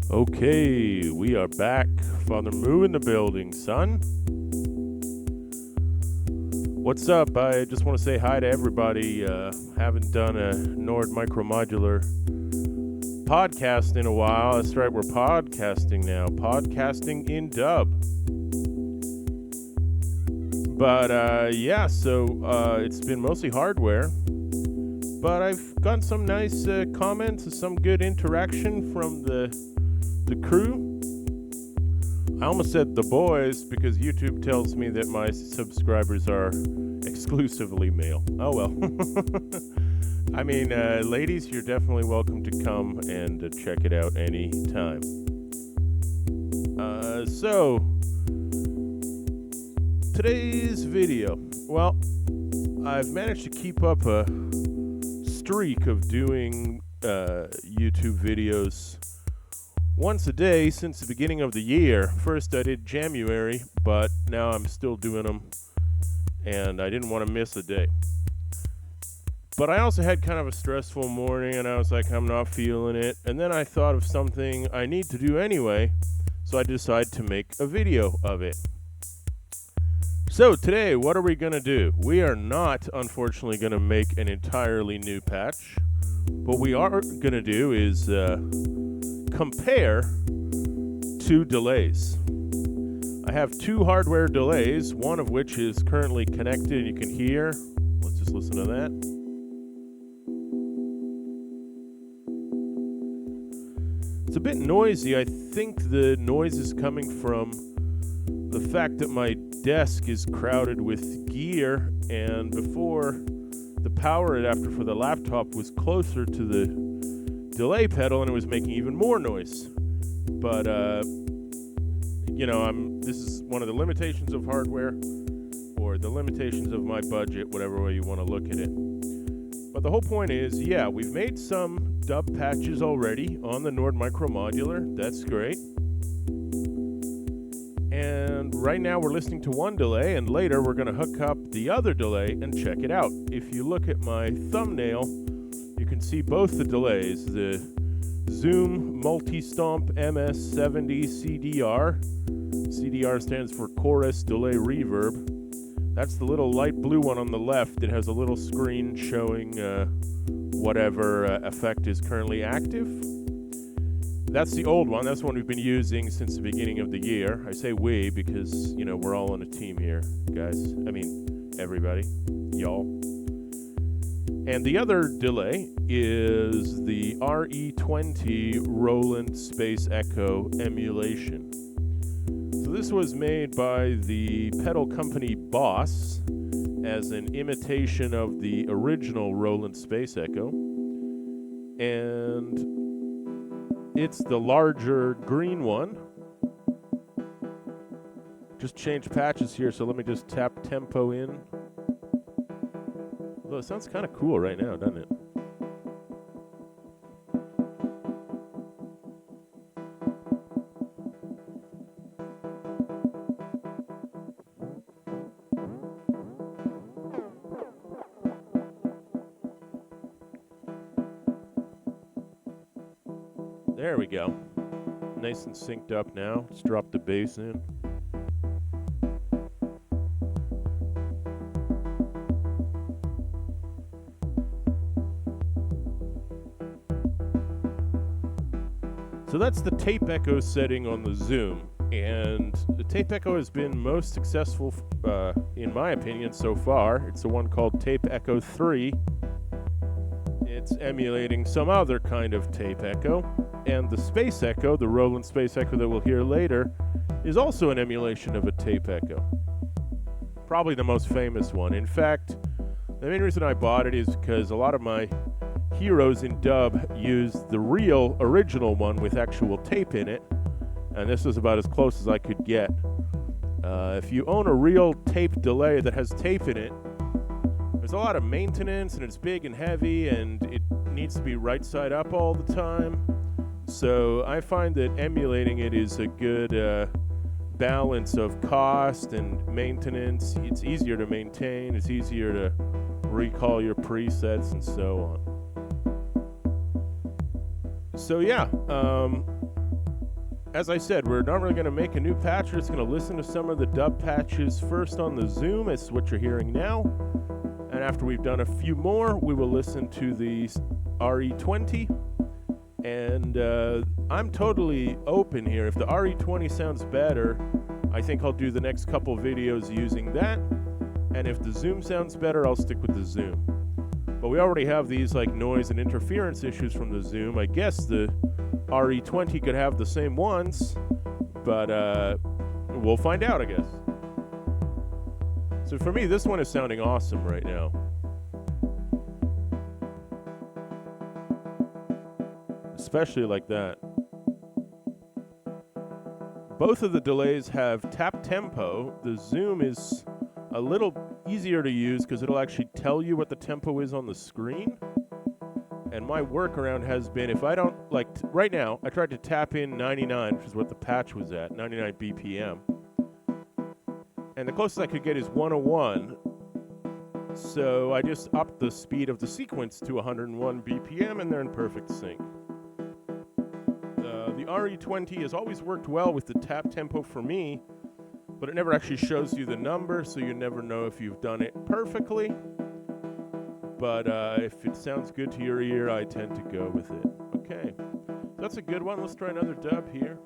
Okay, we are back. Father Moo in the building, son. What's up? I just want to say hi to everybody. Haven't done a Nord Micromodular podcast in a while. That's right, we're podcasting now. Podcasting in dub. But so it's been mostly hardware. But I've gotten some nice comments and some good interaction from the crew. I almost said the boys because YouTube tells me that my subscribers are exclusively male. Oh well. I mean, ladies, you're definitely welcome to come and check it out anytime. So, today's video. Well, I've managed to keep up a streak of doing YouTube videos once a day since the beginning of the year. First I did January, but now I'm still doing them, and I didn't want to miss a day. But I also had kind of a stressful morning, and I was like, I'm not feeling it. And then I thought of something I need to do anyway, so I decided to make a video of it. So today, what are we going to do? We are not, unfortunately, going to make an entirely new patch. What we are going to do is compare two delays. I have two hardware delays, one of which is currently connected and you can hear. Let's just listen to that. It's a bit noisy. I think the noise is coming from the fact that my desk is crowded with gear, and before the power adapter for the laptop was closer to the delay pedal and it was making even more noise. But this is one of the limitations of hardware, or the limitations of my budget, whatever way you want to look at it. But the whole point is, yeah, we've made some dub patches already on the Nord Micromodular. That's great. And right now we're listening to one delay, and later we're going to hook up the other delay and check it out. If you look at my thumbnail, you can see both the delays, the Zoom Multi-Stomp MS-70CDR. CDR stands for Chorus Delay Reverb. That's the little light blue one on the left. It has a little screen showing whatever effect is currently active. That's the old one. That's the one we've been using since the beginning of the year. I say we because, we're all on a team here, guys. I mean, everybody. Y'all. And the other delay is the RE-20 Roland Space Echo emulation. So this was made by the pedal company Boss as an imitation of the original Roland Space Echo. And it's the larger green one. Just change patches here, so let me just tap tempo in. Although it sounds kind of cool right now, doesn't it? There we go. Nice and synced up now. Let's drop the bass in. So that's the tape echo setting on the Zoom, and the tape echo has been most successful, in my opinion, so far. It's the one called Tape Echo 3. It's emulating some other kind of tape echo, and the Space Echo, the Roland Space Echo that we'll hear later, is also an emulation of a tape echo. Probably the most famous one. In fact, the main reason I bought it is because a lot of my heroes in dub use the real original one with actual tape in it, and this is about as close as I could get. If you own a real tape delay that has tape in it, there's a lot of maintenance, and it's big and heavy, and it needs to be right side up all the time. So I find that emulating it is a good balance of cost and maintenance. It's easier to maintain, it's easier to recall your presets and so on. So yeah, as I said, we're not really going to make a new patch. We're just going to listen to some of the dub patches first on the Zoom, as what you're hearing now. And after we've done a few more, we will listen to the RE-20. And I'm totally open here. If the RE-20 sounds better, I think I'll do the next couple videos using that. And if the Zoom sounds better, I'll stick with the Zoom. But we already have these like noise and interference issues from the Zoom. I guess the RE-20 could have the same ones, but we'll find out, I guess. So for me, this one is sounding awesome right now. Especially like that. Both of the delays have tap tempo. The Zoom is a little easier to use because it'll actually tell you what the tempo is on the screen. And my workaround has been, if I don't, like right now, I tried to tap in 99, which is what the patch was at, 99 BPM. And the closest I could get is 101. So I just upped the speed of the sequence to 101 BPM, and they're in perfect sync. The RE-20 has always worked well with the tap tempo for me, but it never actually shows you the number, so you never know if you've done it perfectly. But if it sounds good to your ear, I tend to go with it. Okay, that's a good one. Let's try another dub here.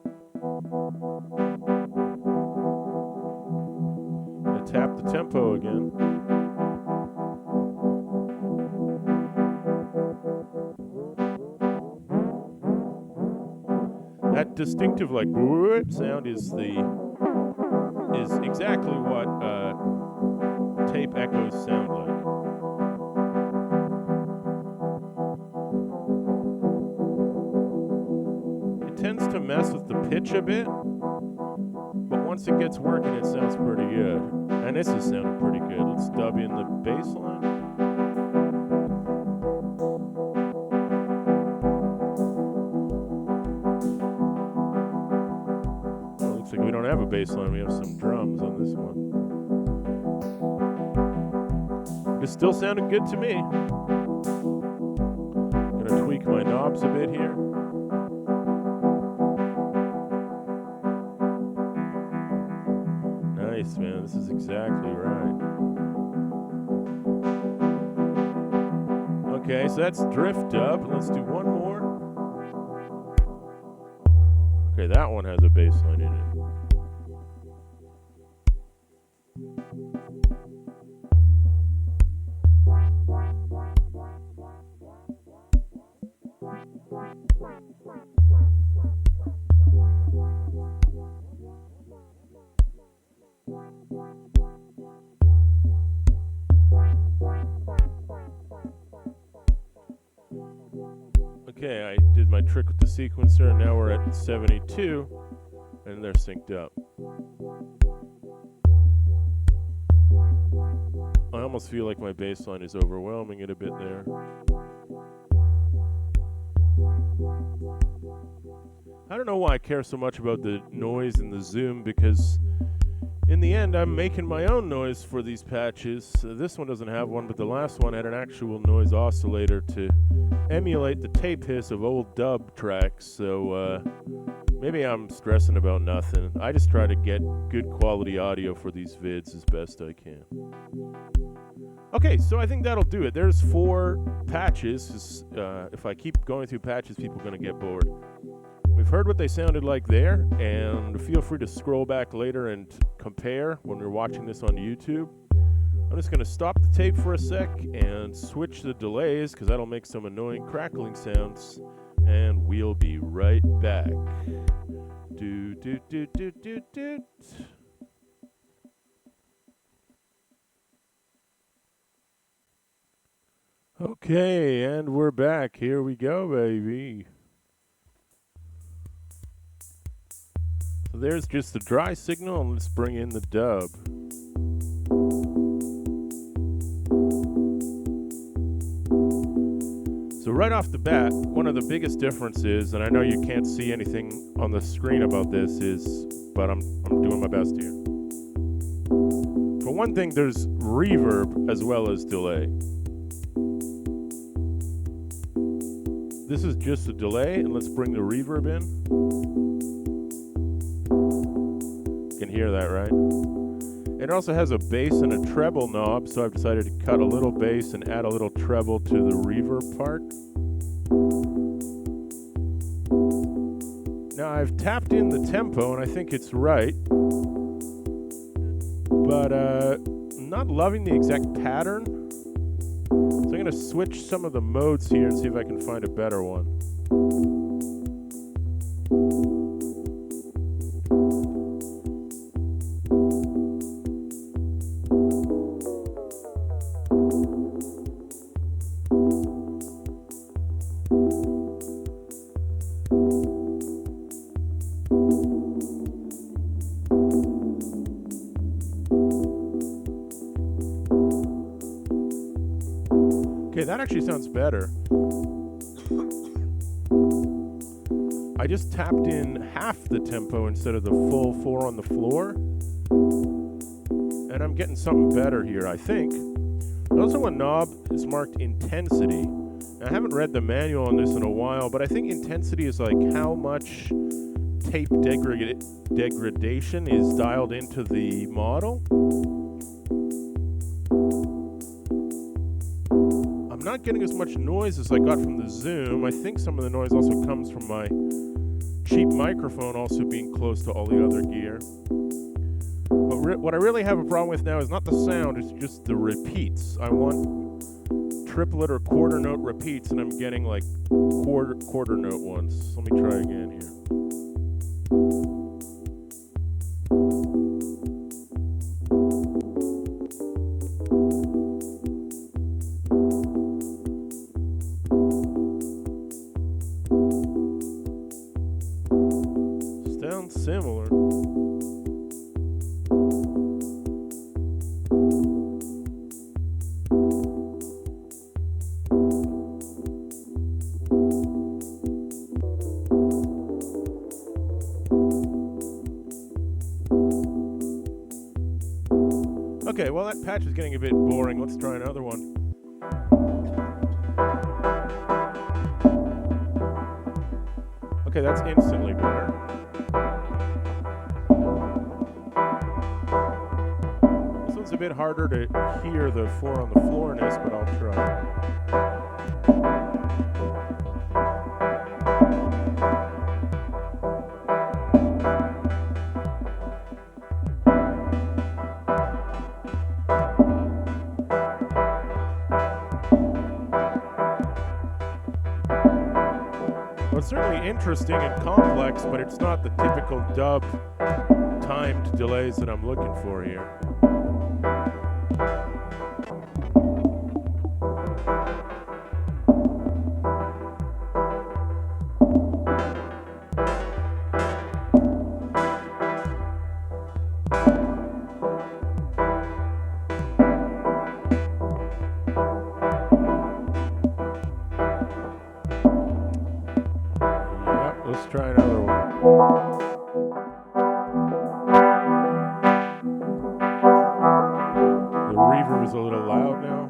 I tap the tempo again. That distinctive like whoop sound is exactly what tape echoes sound like. It tends to mess with the pitch a bit, but once it gets working, it sounds pretty good. And this is sounding pretty good. Let's dub in the bass line. Looks like we don't have a bass line. We have some drums on this one. It still sounded good to me. I'm gonna tweak my knobs a bit here. Nice, man. This is exactly right. Okay, so that's drift dub. Let's do one more. Okay, that one has a bass line in it. Okay, I did my trick with the sequencer, and now we're at 72, and they're synced up. I almost feel like my bass line is overwhelming it a bit there. I don't know why I care so much about the noise in the Zoom, because in the end, I'm making my own noise for these patches. This one doesn't have one, but the last one had an actual noise oscillator to emulate the tape hiss of old dub tracks, so maybe I'm stressing about nothing. I just try to get good quality audio for these vids as best I can. Okay, so I think that'll do it. There's 4 patches. If I keep going through patches, people are going to get bored. We've heard what they sounded like there, and feel free to scroll back later and compare when we're watching this on YouTube. I'm just going to stop the tape for a sec and switch the delays, because that'll make some annoying crackling sounds, and we'll be right back. Do, do, do, do, do, do. Okay, and we're back. Here we go, baby. So there's just the dry signal, and let's bring in the dub. So right off the bat, one of the biggest differences, and I know you can't see anything on the screen about this, but I'm doing my best here. For one thing, there's reverb as well as delay. This is just a delay, and let's bring the reverb in. can hear that, right? It also has a bass and a treble knob, so I've decided to cut a little bass and add a little treble to the reverb part. Now I've tapped in the tempo and I think it's right, but I'm not loving the exact pattern. So I'm going to switch some of the modes here and see if I can find a better one. Okay, that actually sounds better. I just tapped in half the tempo instead of the full 4 on the floor. And I'm getting something better here, I think. There's also a knob is marked intensity. Now, I haven't read the manual on this in a while, but I think intensity is like how much tape degradation is dialed into the model. I'm not getting as much noise as I got from the Zoom. I think some of the noise also comes from my cheap microphone also being close to all the other gear. But what I really have a problem with now is not the sound, it's just the repeats. I want triplet or quarter note repeats, and I'm getting like quarter note ones. Let me try again here. Sounds similar. Okay, well that patch is getting a bit boring. Let's try another one. Okay, that's instantly better. This one's a bit harder to hear the 4 on the floorness, but I'll try. It's certainly interesting and complex, but it's not the typical dub timed delays that I'm looking for here. Let's try another one. The reverb is a little loud now.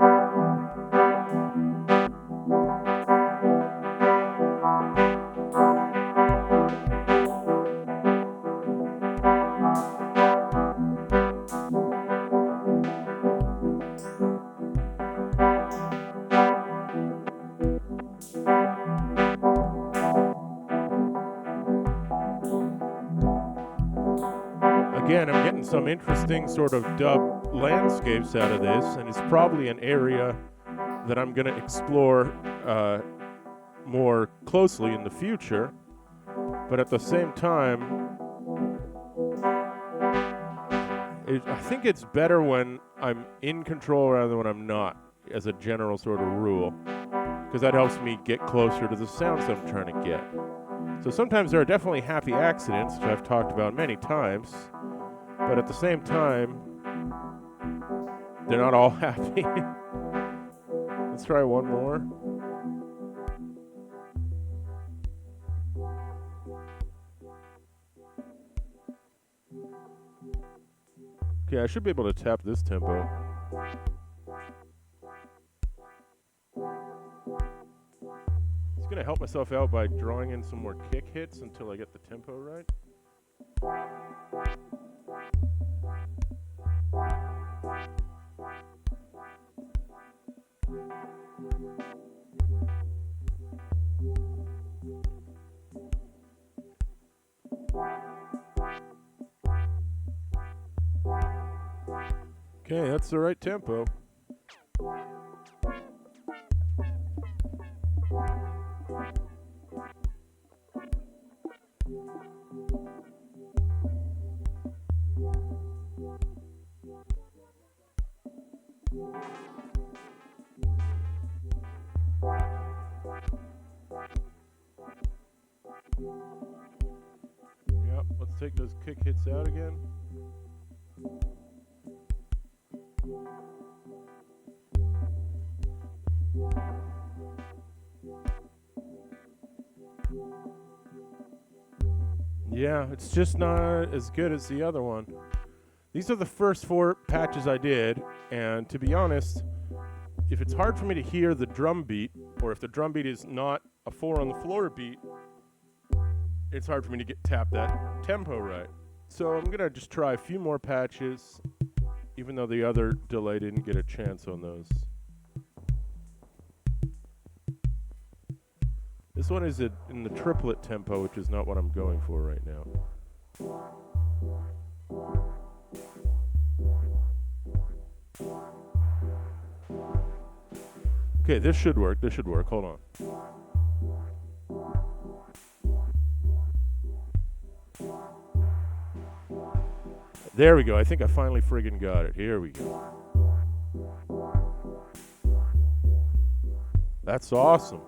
Again, I'm getting some interesting sort of dub landscapes out of this, and it's probably an area that I'm going to explore more closely in the future. But at the same time, I think it's better when I'm in control rather than when I'm not, as a general sort of rule, because that helps me get closer to the sounds that I'm trying to get. So sometimes there are definitely happy accidents, which I've talked about many times. But at the same time, they're not all happy. Let's try one more. Okay, I should be able to tap this tempo. Just gonna help myself out by drawing in some more kick hits until I get the tempo right. Okay, that's the right tempo. Yep, let's take those kick hits out again. Yeah, it's just not as good as the other one. These are the first 4 patches I did, and to be honest, if it's hard for me to hear the drum beat, or if the drum beat is not a 4 on the floor beat, it's hard for me to tap that tempo right. So I'm gonna just try a few more patches, even though the other delay didn't get a chance on those. This one is in the triplet tempo, which is not what I'm going for right now. Okay, this should work. Hold on. There we go. I think I finally friggin' got it. Here we go. That's awesome.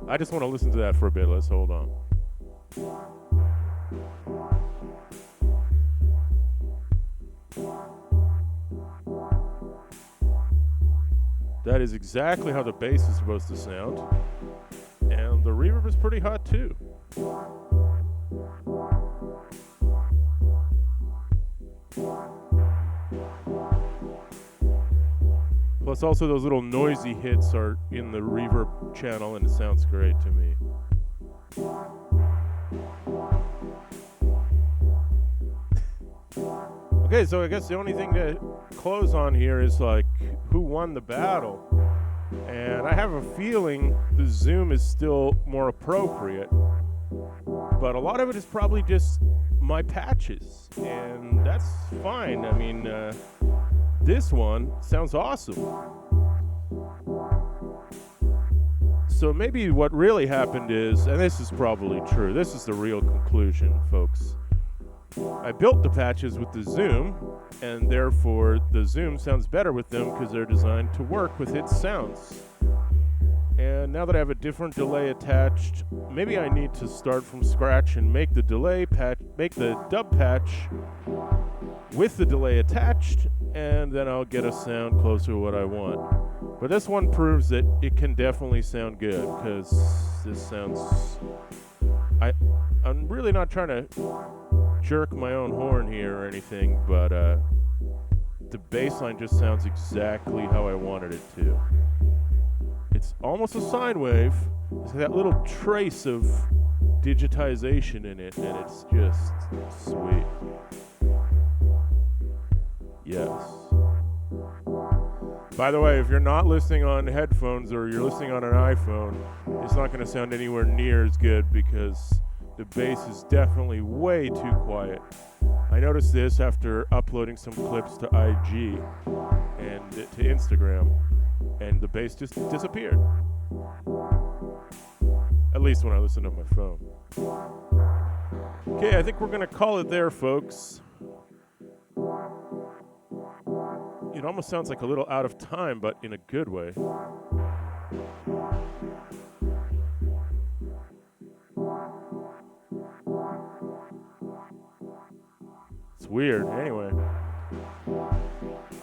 I just want to listen to that for a bit. Let's hold on. That is exactly how the bass is supposed to sound. And the reverb is pretty hot too. Plus also those little noisy hits are in the reverb channel and it sounds great to me. Okay, so I guess the only thing to close on here is like who won the battle. And I have a feeling the Zoom is still more appropriate. But a lot of it is probably just my patches. And that's fine. I mean, this one sounds awesome. So maybe what really happened is, and this is probably true, this is the real conclusion, folks. I built the patches with the Zoom, and therefore the Zoom sounds better with them because they're designed to work with its sounds. And now that I have a different delay attached, maybe I need to start from scratch and make the delay patch, make the dub patch with the delay attached, and then I'll get a sound closer to what I want. But this one proves that it can definitely sound good, because this sounds... I'm really not trying to jerk my own horn here or anything, but the bass line just sounds exactly how I wanted it to. It's almost a sine wave. It's got that little trace of digitization in it, and it's just sweet. Yes. By the way, if you're not listening on headphones or you're listening on an iPhone, it's not going to sound anywhere near as good because the bass is definitely way too quiet. I noticed this after uploading some clips to IG and to Instagram, and the bass just disappeared. At least when I listen to my phone. Okay, I think we're going to call it there, folks. It almost sounds like a little out of time, but in a good way. It's weird. Anyway,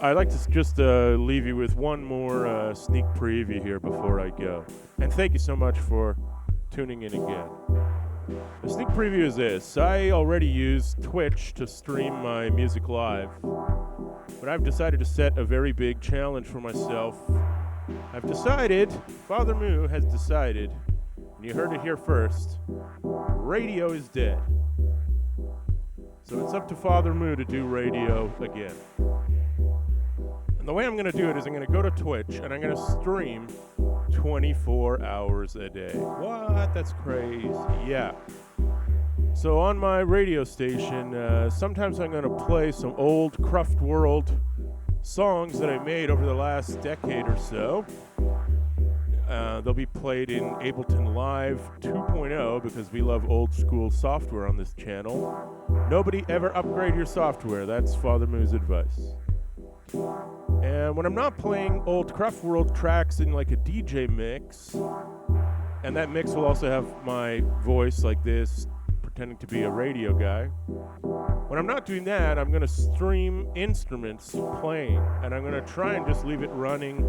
I'd like to just leave you with one more sneak preview here before I go. And thank you so much for tuning in again. The sneak preview is this. I already use Twitch to stream my music live, but I've decided to set a very big challenge for myself. I've decided, Father Moo has decided, and you heard it here first, radio is dead. So it's up to Father Moo to do radio again. And the way I'm going to do it is I'm going to go to Twitch and I'm going to stream 24 hours a day. What? That's crazy. Yeah. So on my radio station, sometimes I'm going to play some old Kraftwerk songs that I made over the last decade or so. They'll be played in Ableton Live 2.0 because we love old school software on this channel. Nobody ever upgrade your software. That's Father Moo's advice. And when I'm not playing old Kraftwerk tracks in like a DJ mix, and that mix will also have my voice like this, pretending to be a radio guy. When I'm not doing that, I'm going to stream instruments playing, and I'm going to try and just leave it running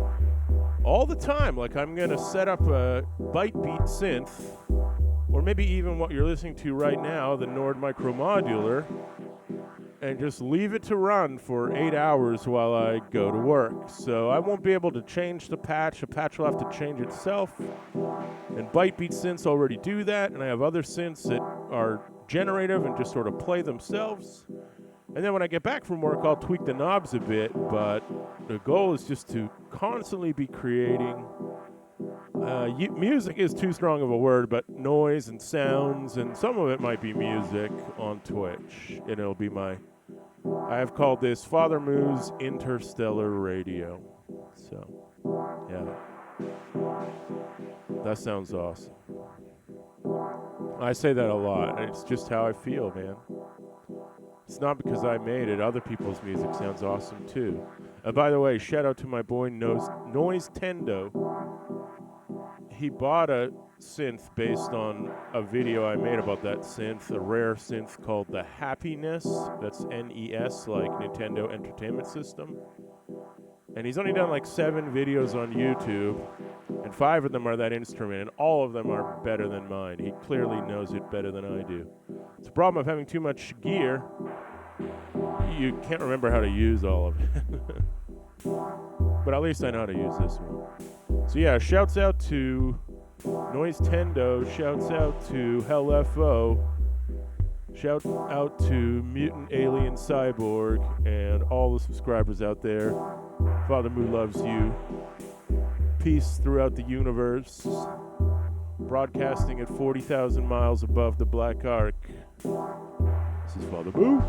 all the time. Like I'm going to set up a byte beat synth, or maybe even what you're listening to right now, the Nord Micro Modular, and just leave it to run for 8 hours while I go to work. So I won't be able to change the patch. The patch will have to change itself. And byte beat synths already do that, and I have other synths that are generative and just sort of play themselves. And then when I get back from work, I'll tweak the knobs a bit, but the goal is just to constantly be creating. Music is too strong of a word, but noise and sounds, and some of it might be music on Twitch. And it'll be I have called this Father Moo's Interstellar Radio. So, yeah. That sounds awesome. I say that a lot. It's just how I feel, man. It's not because I made it. Other people's music sounds awesome, too. By the way, shout out to my boy Noise Tendo. He bought a synth based on a video I made about that synth, a rare synth called the Happiness. That's NES, like Nintendo Entertainment System. And he's only done like 7 videos on YouTube, and 5 of them are that instrument, and all of them are better than mine. He clearly knows it better than I do. It's a problem of having too much gear. You can't remember how to use all of it. But at least I know how to use this one. So yeah, shouts out to Noise Tendo, shouts out to HellFO, shout out to Mutant Alien Cyborg, and all the subscribers out there. Father Moo loves you. Peace throughout the universe. Broadcasting at 40,000 miles above the Black Ark. This is Father Moo.